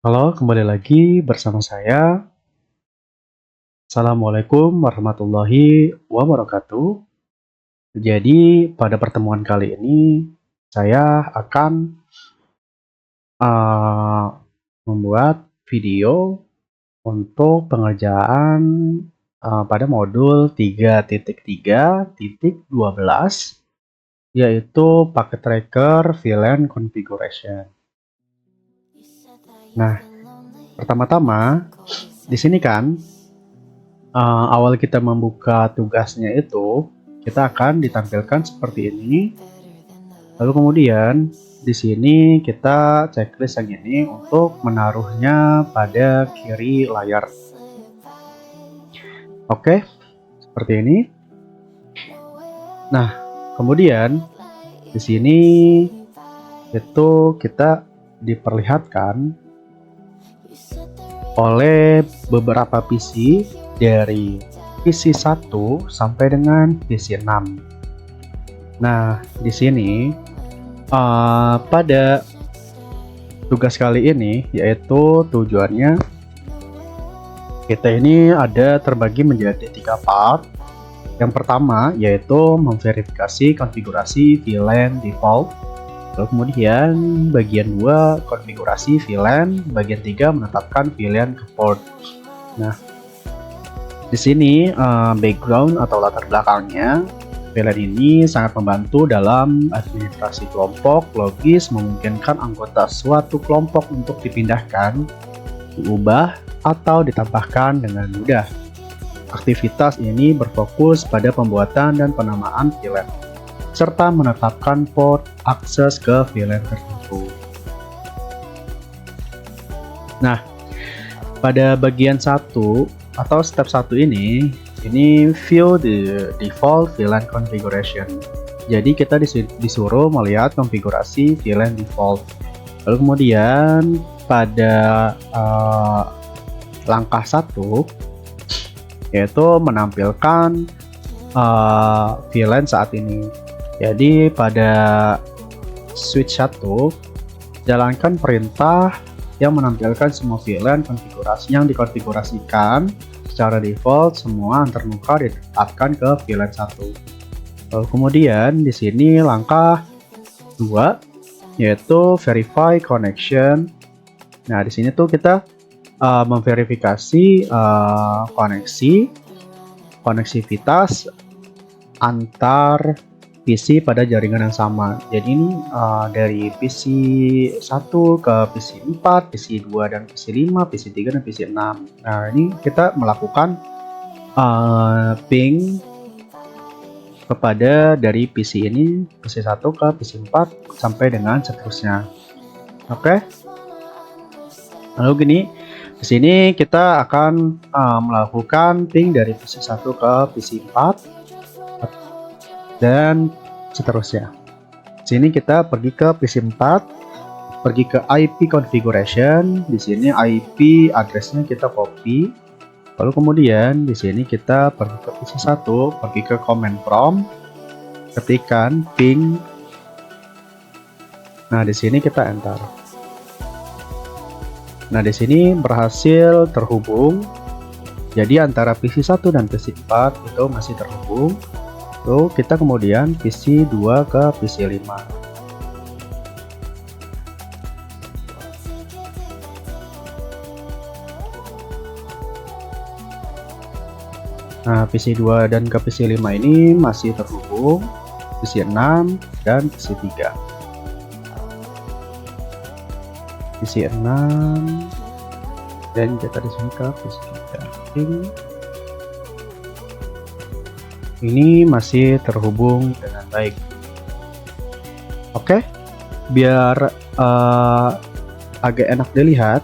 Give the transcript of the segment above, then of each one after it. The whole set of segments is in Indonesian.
Halo, kembali lagi bersama saya. Assalamualaikum warahmatullahi wabarakatuh. Jadi, pada pertemuan kali ini, saya akan uh, membuat video untuk pengerjaan pada modul 3.3.12, yaitu Packet Tracker VLAN Configuration. Nah, pertama-tama, di sini kan awal kita membuka tugasnya itu, kita akan ditampilkan seperti ini. Lalu kemudian di sini kita checklist yang ini untuk menaruhnya pada kiri layar. Oke, seperti ini. Nah, kemudian di sini itu kita diperlihatkan oleh beberapa PC dari PC 1 sampai dengan PC 6. Nah, di sini pada tugas kali ini, yaitu tujuannya kita ini ada terbagi menjadi 3 part. Yang pertama yaitu memverifikasi konfigurasi VLAN default. Lalu kemudian bagian 2 konfigurasi VLAN, bagian 3 menetapkan VLAN ke port. Nah, di sini background atau latar belakangnya, VLAN ini sangat membantu dalam administrasi kelompok, logis, memungkinkan anggota suatu kelompok untuk dipindahkan, diubah, atau ditambahkan dengan mudah. Aktivitas ini berfokus pada pembuatan dan penamaan VLAN, serta menetapkan port akses ke VLAN tertentu. Nah, pada bagian 1 atau step 1 ini view the default VLAN configuration. Jadi kita disuruh melihat konfigurasi VLAN default. Lalu kemudian pada langkah 1 yaitu menampilkan VLAN saat ini. Jadi pada switch 1 jalankan perintah yang menampilkan semua VLAN konfigurasi yang dikonfigurasikan secara default, semua antarmuka ditetapkan ke VLAN 1. Lalu kemudian di sini langkah 2 yaitu verify connection. Nah, di sini tuh kita memverifikasi koneksivitas antar PC pada jaringan yang sama. Jadi ini dari PC 1 ke PC 4, PC 2 dan PC 5, PC 3 dan PC 6. Nah, ini kita melakukan ping kepada dari PC ini, PC 1 ke PC 4 sampai dengan seterusnya. Oke. Lalu gini, di sini kita akan melakukan ping dari PC 1 ke PC 4 dan seterusnya. Sini kita pergi ke PC 4, pergi ke IP configuration. Di sini IP addressnya kita copy. Lalu kemudian di sini kita pergi ke PC 1, pergi ke command prompt, ketikkan ping. Nah, di sini kita enter. Nah, di sini berhasil terhubung. Jadi antara PC 1 dan PC 4 itu masih terhubung. Lalu kita kemudian PC 2 ke PC 5. Nah, PC 2 dan ke PC 5 ini masih terhubung, PC 6 dan PC 3. PC 6 dan kita di sini ke PC 3. Ini masih terhubung dengan baik. Oke, biar agak enak dilihat,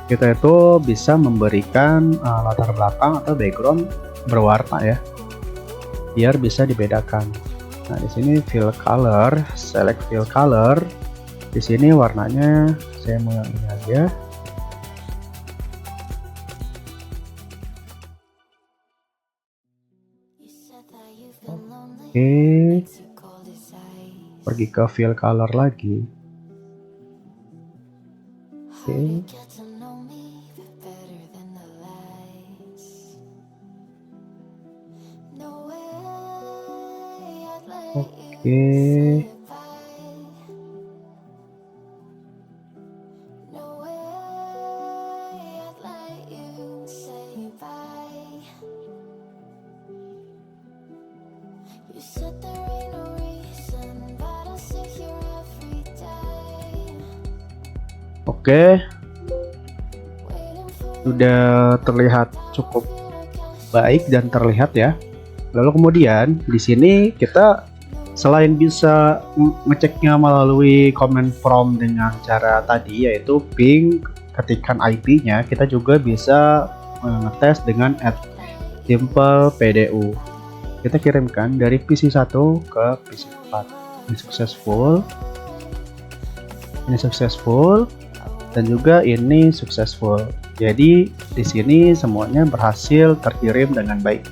kita itu bisa memberikan latar belakang atau background berwarna ya, biar bisa dibedakan. Nah, di sini fill color, select fill color. Di sini warnanya saya mau yang ini aja. Oke, pergi ke fill color lagi. Oke. Oke. Oke, sudah terlihat cukup baik dan terlihat ya. Lalu kemudian di sini kita selain bisa ngeceknya melalui command prompt dengan cara tadi yaitu ping ketikkan IP-nya, kita juga bisa ngetes dengan add simple PDU. Kita kirimkan dari PC1 ke PC4. Ini successful dan juga ini successful. Jadi di sini semuanya berhasil terkirim dengan baik.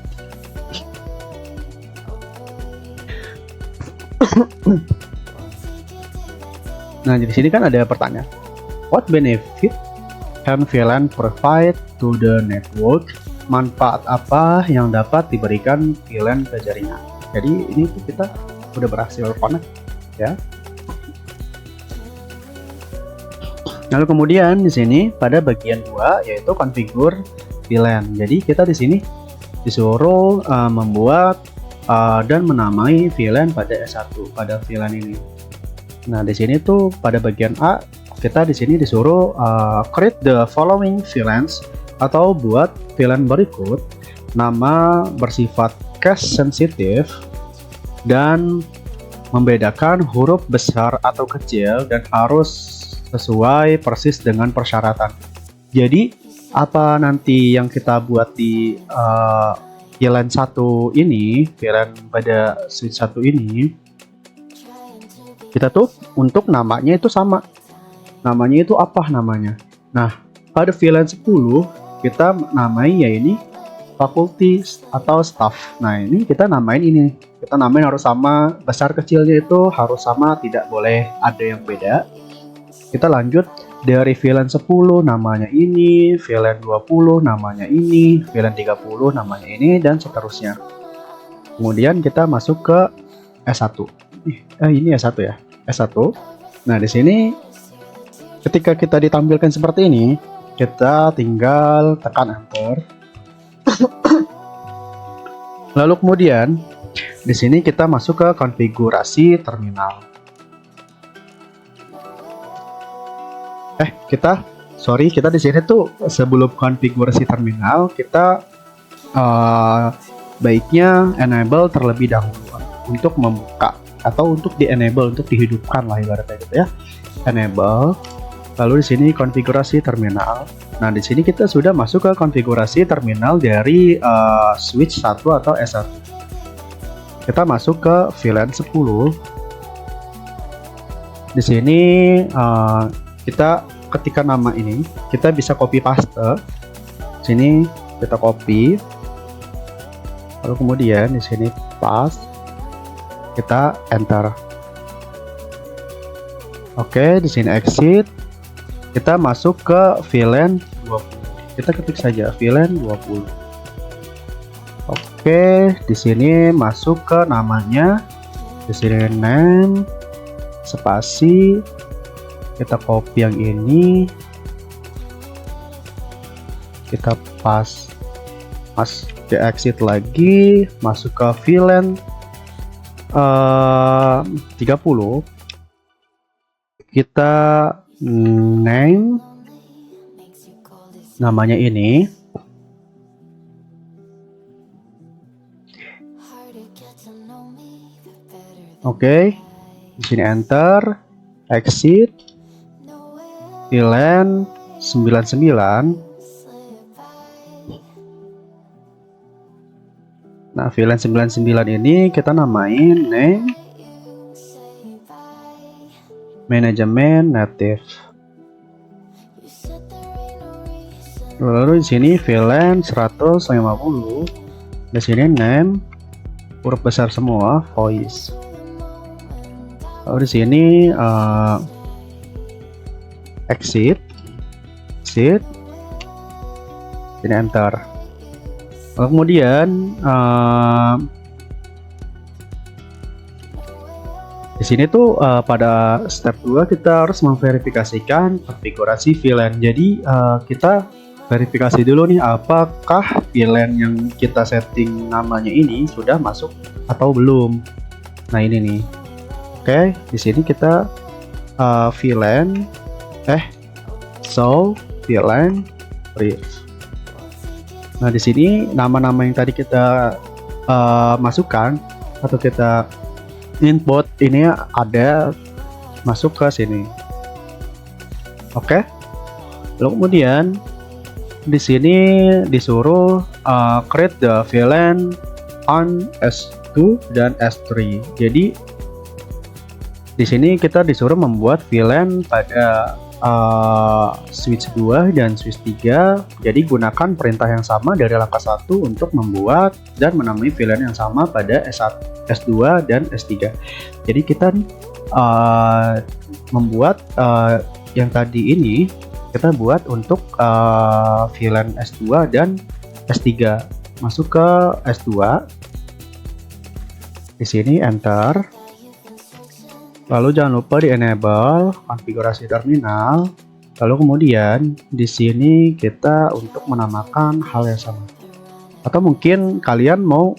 Nah, di sini kan ada pertanyaan. What benefit can VLAN provide to the network? Manfaat apa yang dapat diberikan VLAN ke jaringan? Jadi ini kita udah berhasil connect ya. Lalu kemudian di sini pada bagian 2 yaitu configure VLAN. Jadi kita di sini disuruh membuat dan menamai VLAN pada S1 pada VLAN ini. Nah, di sini tuh pada bagian A kita di sini disuruh create the following VLANs atau buat VLAN berikut, nama bersifat case sensitive dan membedakan huruf besar atau kecil dan harus sesuai persis dengan persyaratan. Jadi apa nanti yang kita buat di VLAN 1 ini, VLAN pada switch 1 ini, kita tuh untuk namanya itu sama. Namanya itu apa namanya? Nah, pada VLAN 10 kita namai ya ini faculty atau staff. Nah, ini kita namain ini. Kita namain harus sama, besar kecilnya itu harus sama, tidak boleh ada yang beda. Kita lanjut dari VLAN 10 namanya ini, VLAN 20 namanya ini, VLAN 30 namanya ini, dan seterusnya. Kemudian kita masuk ke S1. Ini S1 ya, S1. Nah, di sini ketika kita ditampilkan seperti ini, kita tinggal tekan enter. Lalu kemudian di sini kita masuk ke konfigurasi terminal. Kita di sini tuh sebelum konfigurasi terminal kita baiknya enable terlebih dahulu untuk membuka atau untuk di enable, untuk dihidupkan lah ibaratnya gitu ya. Enable, lalu di sini konfigurasi terminal. Nah, di sini kita sudah masuk ke konfigurasi terminal dari switch 1 atau S1. Kita masuk ke VLAN 10. Di sini kita ketika nama ini kita bisa copy paste. Sini kita copy. Lalu kemudian di sini paste. Kita enter. Oke, di sini exit. Kita masuk ke VLAN 20. Kita ketik saja VLAN 20. Oke, di sini masuk ke namanya. Di sini name spasi. Kita copy yang ini, kita ke exit lagi, masuk ke VLAN 30, kita name namanya ini, oke, di sini enter, exit. VLAN 99. Nah, VLAN 99 ini kita namain name manajemen native. Lalu di sini VLAN 150. Di sini name huruf besar semua, voice. Lalu di sini exit. exit, ini enter. Lalu kemudian di sini tuh pada step 2 kita harus memverifikasikan konfigurasi VLAN. Jadi kita verifikasi dulu nih apakah VLAN yang kita setting namanya ini sudah masuk atau belum. Nah ini nih. Oke, di sini kita VLAN show VLAN brief. Nah di sini nama-nama yang tadi kita masukkan atau kita input ini ada masuk ke sini. Oke. Lalu kemudian di sini disuruh create the VLAN on S2 dan S3. Jadi di sini kita disuruh membuat VLAN pada switch 2 dan switch 3. Jadi gunakan perintah yang sama dari langkah 1 untuk membuat dan menamai VLAN yang sama pada S1, S2 dan S3. Jadi kita membuat yang tadi ini kita buat untuk VLAN S2 dan S3. Masuk ke S2. Di sini enter. Lalu jangan lupa di enable konfigurasi terminal. Lalu kemudian di sini kita untuk menamakan hal yang sama. Atau mungkin kalian mau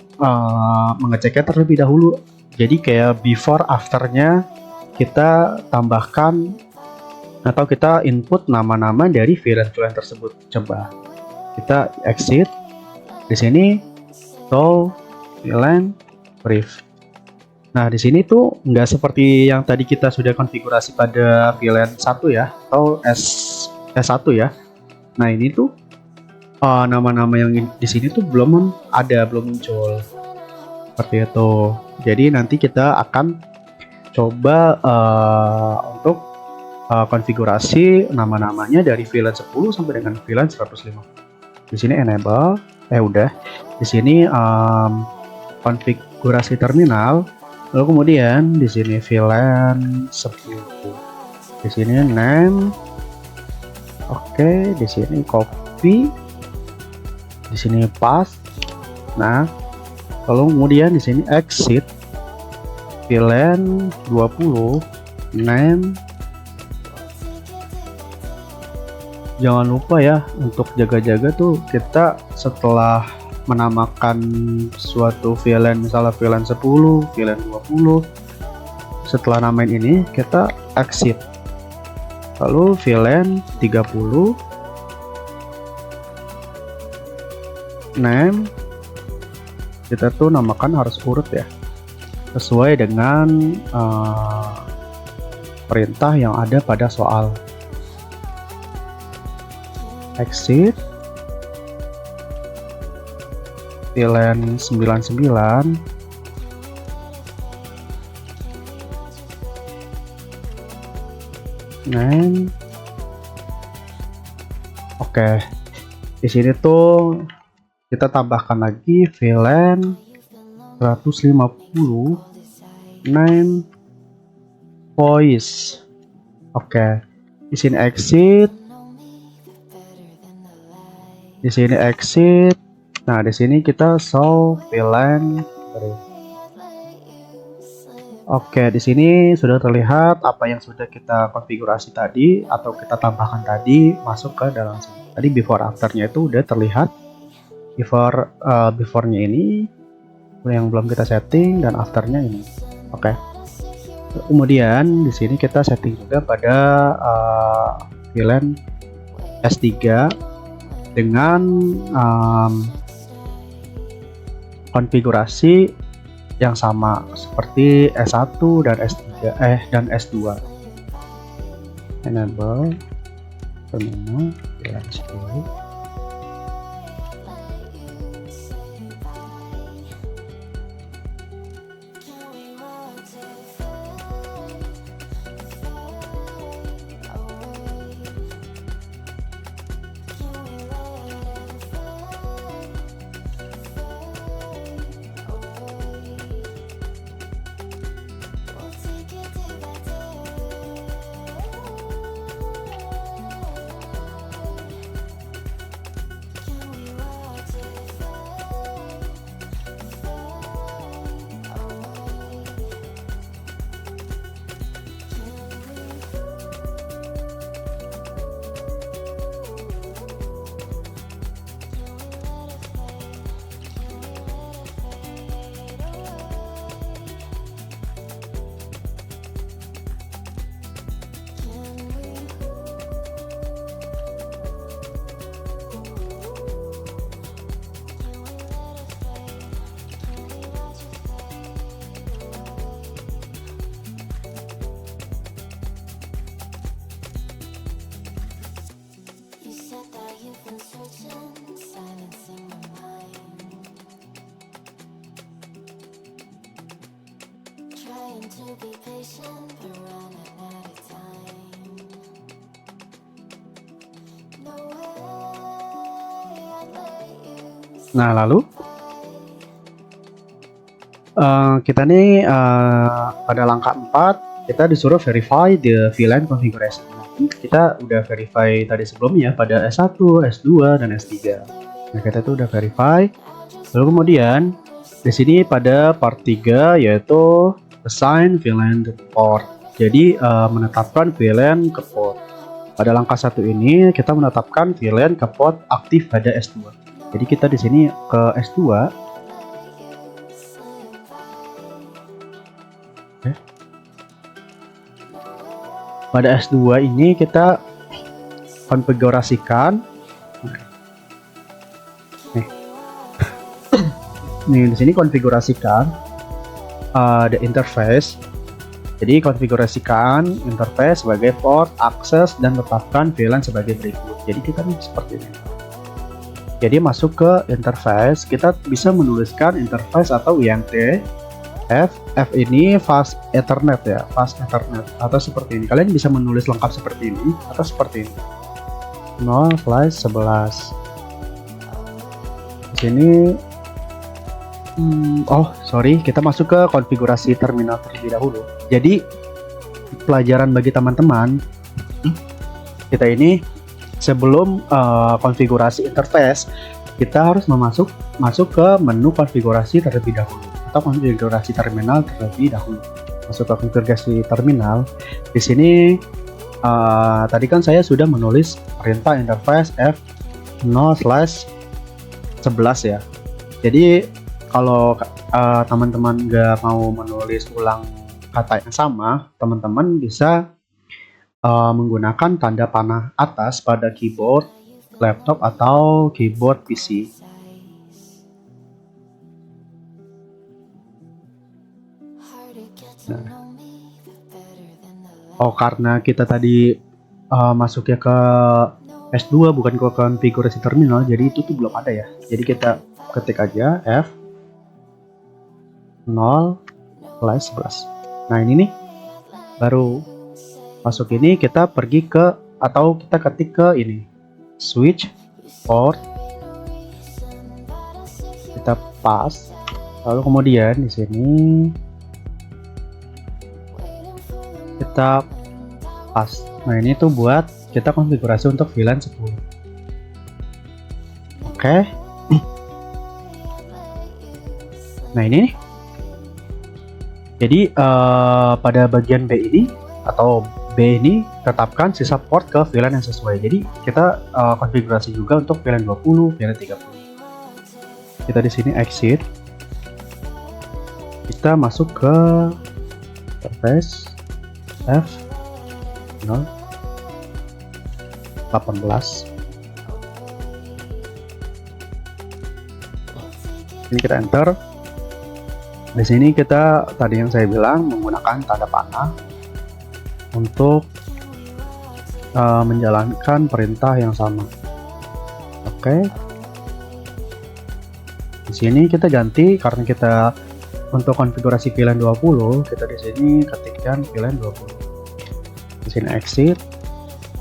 mengeceknya terlebih dahulu. Jadi kayak before afternya kita tambahkan atau kita input nama-nama dari VLAN tersebut. Coba kita exit. Di sini show VLAN brief. Nah, di sini tuh nggak seperti yang tadi kita sudah konfigurasi pada VLAN 1 ya, atau S1 ya. Nah, ini tuh nama-nama yang di sini tuh belum muncul. Seperti itu. Jadi nanti kita akan coba untuk konfigurasi nama-namanya dari VLAN 10 sampai dengan VLAN 105. Di sini enable, udah. Di sini konfigurasi terminal. Lalu kemudian di sini VLAN 10. Di sini name. Oke, di sini copy. Di sini paste. Nah, lalu kemudian di sini exit VLAN 20 name. Jangan lupa ya untuk jaga-jaga tuh kita setelah menamakan suatu VLAN, misalnya VLAN 10, VLAN 20, setelah namain ini kita exit. Lalu VLAN 30 name kita tuh namakan harus urut ya, sesuai dengan perintah yang ada pada soal. Exit VLAN 99 name. Oke, di sini tuh kita tambahkan lagi VLAN 150 name voice. Oke, di sini exit. Di sini exit. Nah, di sini kita show VLAN. Oke, di sini sudah terlihat apa yang sudah kita konfigurasi tadi atau kita tambahkan tadi masuk ke dalam sini. Tadi before afternya itu udah terlihat. Beforenya ini yang belum kita setting dan afternya ini. Oke. Kemudian di sini kita setting juga pada VLAN S3 dengan konfigurasi yang sama seperti S1 dan S3 dan S2. Enable terminal VLAN 10. Nah, lalu kita nih pada langkah 4 kita disuruh verify the VLAN configuration. Nah, kita udah verify tadi sebelumnya pada S1, S2, dan S3. Nah, kita tuh udah verify. Lalu kemudian di sini pada part 3 yaitu assign VLAN to port. Jadi menetapkan VLAN ke port. Pada langkah 1 ini kita menetapkan VLAN ke port aktif pada S2. Jadi kita di sini ke S2. Pada S2 ini kita konfigurasikan nih di sini konfigurasikan the interface. Jadi konfigurasikan interface sebagai port, akses, dan tetapkan VLAN sebagai berikut. Jadi kita nih seperti ini. Jadi masuk ke interface, kita bisa menuliskan interface atau INT. F ini fast ethernet ya, fast ethernet atau seperti ini. Kalian bisa menulis lengkap seperti ini atau seperti ini. 0/11. Di sini kita masuk ke konfigurasi terminal terlebih dahulu. Jadi pelajaran bagi teman-teman, kita ini sebelum konfigurasi interface, kita harus masuk ke menu konfigurasi terlebih dahulu atau konfigurasi terminal terlebih dahulu. Masuk ke konfigurasi terminal. Di sini tadi kan saya sudah menulis perintah interface F0/11 ya. Jadi kalau teman-teman nggak mau menulis ulang kata yang sama, teman-teman bisa menggunakan tanda panah atas pada keyboard laptop atau keyboard PC. Nah. Karena kita tadi masuknya ke S2 bukan ke konfigurasi terminal, jadi itu tuh belum ada ya. Jadi kita ketik aja F0/11. Nah, ini nih baru masuk ini, kita pergi ke atau kita ketik ke ini switch port, kita pas, lalu kemudian di sini kita pas. Nah, ini tuh buat kita konfigurasi untuk VLAN 10. Oke. Nah, ini nih. Jadi pada bagian B ini atau B ini tetapkan sisa port ke VLAN yang sesuai. Jadi kita konfigurasi juga untuk VLAN 20, VLAN 30. Kita di sini exit. Kita masuk ke interface F0/18. Ini kita enter. Di sini kita tadi yang saya bilang menggunakan tanda panah untuk menjalankan perintah yang sama. Oke. Di sini kita ganti karena kita untuk konfigurasi VLAN 20, kita di sini ketikkan VLAN 20. Di sini exit.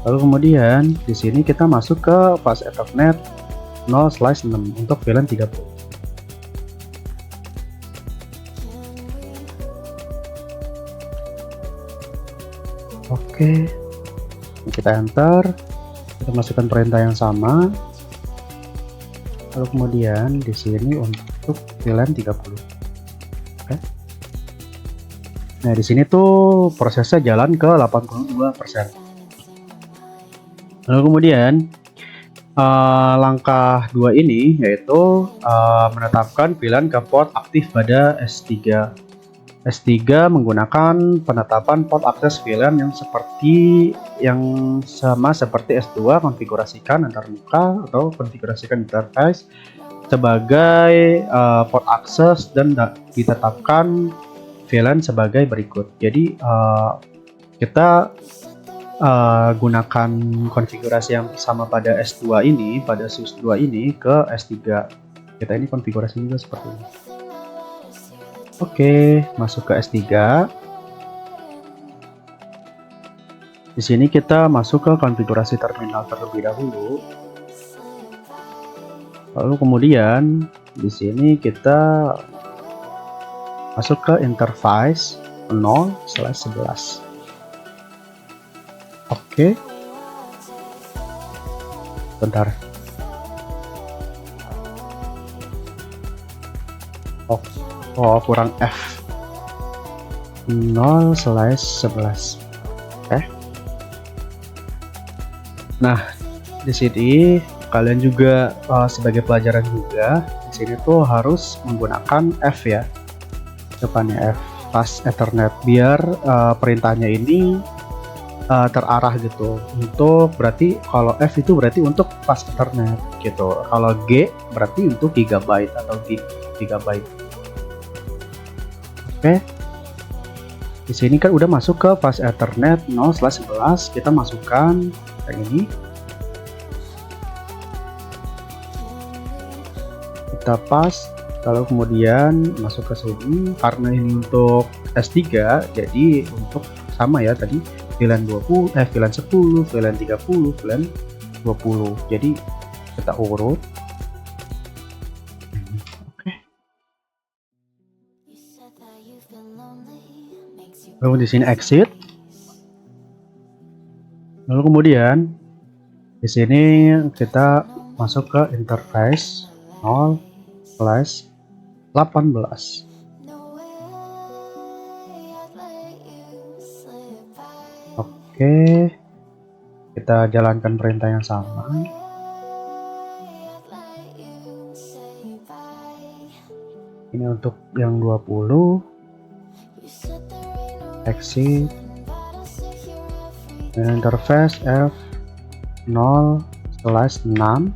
Lalu kemudian di sini kita masuk ke fast ethernet 0/6 untuk VLAN 30. Oke. Kita enter. Kita masukkan perintah yang sama. Lalu kemudian di sini untuk VLAN 30. Oke. Nah, di sini tuh prosesnya jalan ke 82%. Lalu kemudian langkah 2 ini yaitu menetapkan VLAN ke port aktif pada S3. S3 menggunakan penetapan port akses VLAN yang sama seperti S2, konfigurasikan antarmuka atau konfigurasikan interface sebagai port akses dan ditetapkan VLAN sebagai berikut. Jadi kita gunakan konfigurasi yang sama pada S2 ini, pada SUS2 ini ke S3. Kita ini konfigurasi juga seperti ini. Oke, masuk ke S3. Di sini kita masuk ke konfigurasi terminal terlebih dahulu. Lalu kemudian di sini kita masuk ke interface 0/11. Oke. Bentar. Oh, kurang F. 0/11. Nah, di sini kalian juga sebagai pelajaran juga di sini tuh harus menggunakan F ya, depannya F, fast Ethernet, biar perintahnya ini terarah gitu. Untuk berarti kalau F itu berarti untuk fast Ethernet gitu. Kalau G berarti untuk gigabyte atau gigabyte. Oke. Di sini kan udah masuk ke fast Ethernet 0/11, kita masukkan kayak ini. Kita pas, lalu kemudian masuk ke sini. Karena ini untuk S3, jadi untuk sama ya tadi VLAN 20, VLAN 10, VLAN 30, VLAN 20. Jadi kita urut. Lalu di sini exit. Lalu kemudian di sini kita masuk ke interface 0/18. Oke, kita jalankan perintah yang sama. Ini untuk yang 20. Exit. Dan interface F0/6.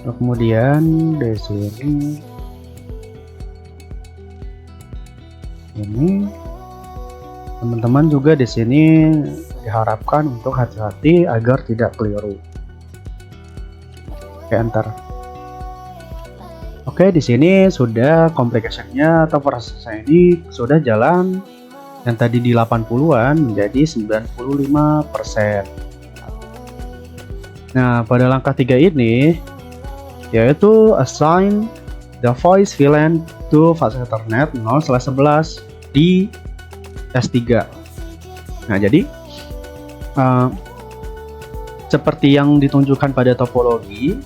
Kemudian di sini ini teman-teman juga di sini diharapkan untuk hati-hati agar tidak keliru. Oke, enter. Oke, di sini sudah complication-nya atau prosesnya ini sudah jalan, yang tadi di 80-an menjadi 95%. Nah, pada langkah 3 ini yaitu assign the voice VLAN to fast Ethernet 0/11 di S3. Nah, jadi seperti yang ditunjukkan pada topologi,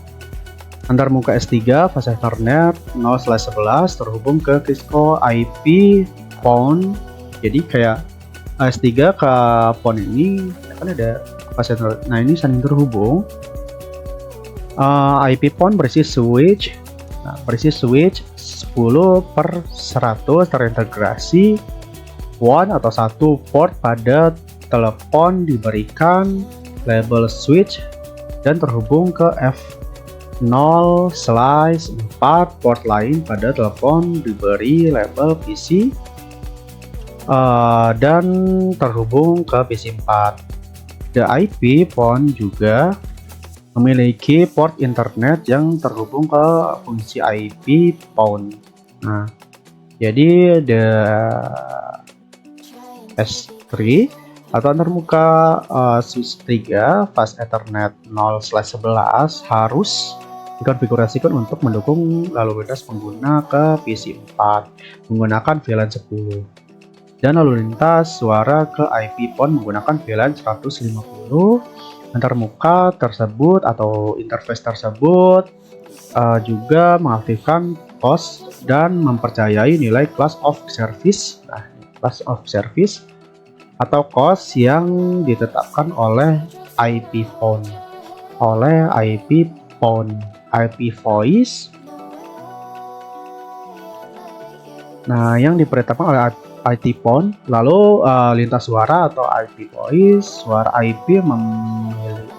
antar muka S3 fast Ethernet 0/11 terhubung ke Cisco IP PON. Jadi kayak S3 ke PON ini kan ada fast Ethernet. Nah, ini saling terhubung. IP PON berisi switch. Nah, berisi switch 10/100 terintegrasi one atau satu port pada telepon diberikan label switch dan terhubung ke F0/4 port lain pada telepon diberi label PC dan terhubung ke PC 4. The IP PON juga memiliki port internet yang terhubung ke fungsi IP PON. Nah, jadi the S3 atau antarmuka switch 3 fast Ethernet 0/11 harus dikonfigurasikan untuk mendukung lalu lintas pengguna ke PC 4 menggunakan VLAN 10 dan lalu lintas suara ke IP PON menggunakan VLAN 150. Antarmuka tersebut atau interface tersebut juga mengaktifkan COS dan mempercayai nilai class of service. Nah, class of service atau COS yang ditetapkan oleh IP PON, IP voice. Nah, yang diperintahkan oleh IP PON, lalu lintas suara atau IP voice, suara IP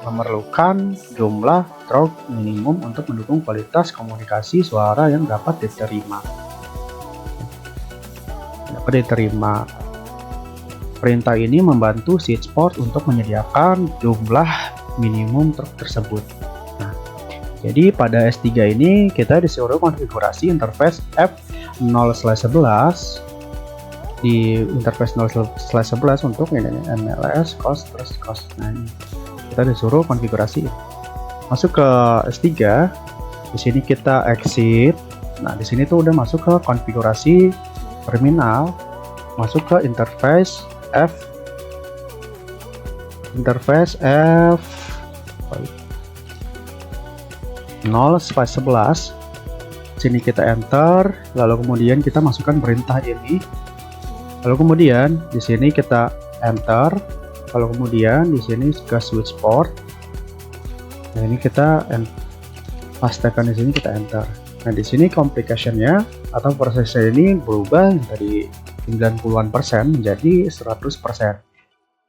memerlukan jumlah through minimum untuk mendukung kualitas komunikasi suara yang dapat diterima. Perintah ini membantu switchport untuk menyediakan jumlah minimum tersebut. Nah, jadi pada S3 ini kita disuruh konfigurasi interface F0/11 di interface 0/11 untuk ini MLS COS terus COS. Nah, ini kita disuruh konfigurasi masuk ke S3. Di sini kita exit. Nah, di sini tuh udah masuk ke konfigurasi terminal, masuk ke interface F 0/11. Sini kita enter, lalu kemudian kita masukkan perintah ini. Lalu kemudian di sini kita enter, lalu kemudian di sini ke switch port. Nah, ini kita pastekan di sini, kita enter. Nah, di sini complication-nya atau prosesnya ini berubah dari 90% menjadi 100%.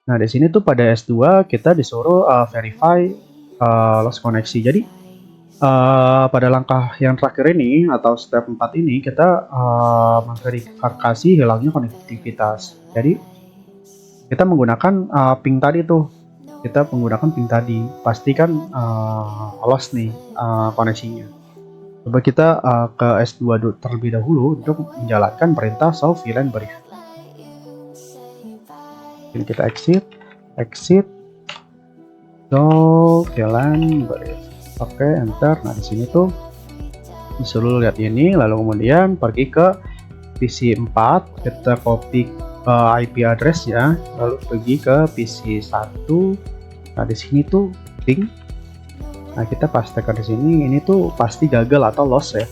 Nah, di sini tuh pada S2 kita disuruh verify loss koneksi. Jadi pada langkah yang terakhir ini atau step 4 ini kita memverifikasi hilangnya konektivitas. Jadi kita menggunakan ping tadi tuh. Kita menggunakan ping tadi. Pastikan loss nih koneksinya. Coba kita ke S2 terlebih dahulu untuk menjalankan perintah solve VLAN brief. Ini kita exit solve VLAN brief. Oke, enter. Nah, di sini tuh disuruh lihat ini, lalu kemudian pergi ke PC 4, kita copy IP address ya, lalu pergi ke PC 1. Nah, di sini tuh ping. Nah, kita pastikan di sini, ini tuh pasti gagal atau loss ya.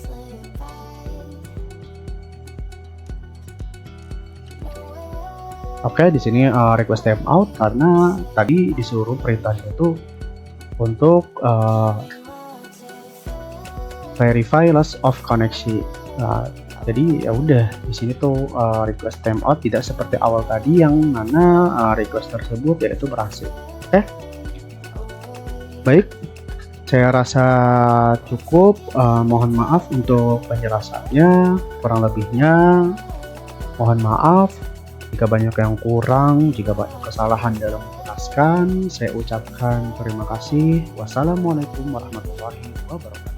Oke, di sini request timeout karena tadi disuruh perintahnya itu untuk verify loss of connection. Nah, jadi ya udah di sini tuh request timeout tidak seperti awal tadi yang mana request tersebut yaitu berhasil. Oke, baik, saya rasa cukup. Mohon maaf untuk penjelasannya, kurang lebihnya mohon maaf jika banyak yang kurang, jika banyak kesalahan dalam menjelaskan. Saya ucapkan terima kasih. Wassalamualaikum warahmatullahi wabarakatuh.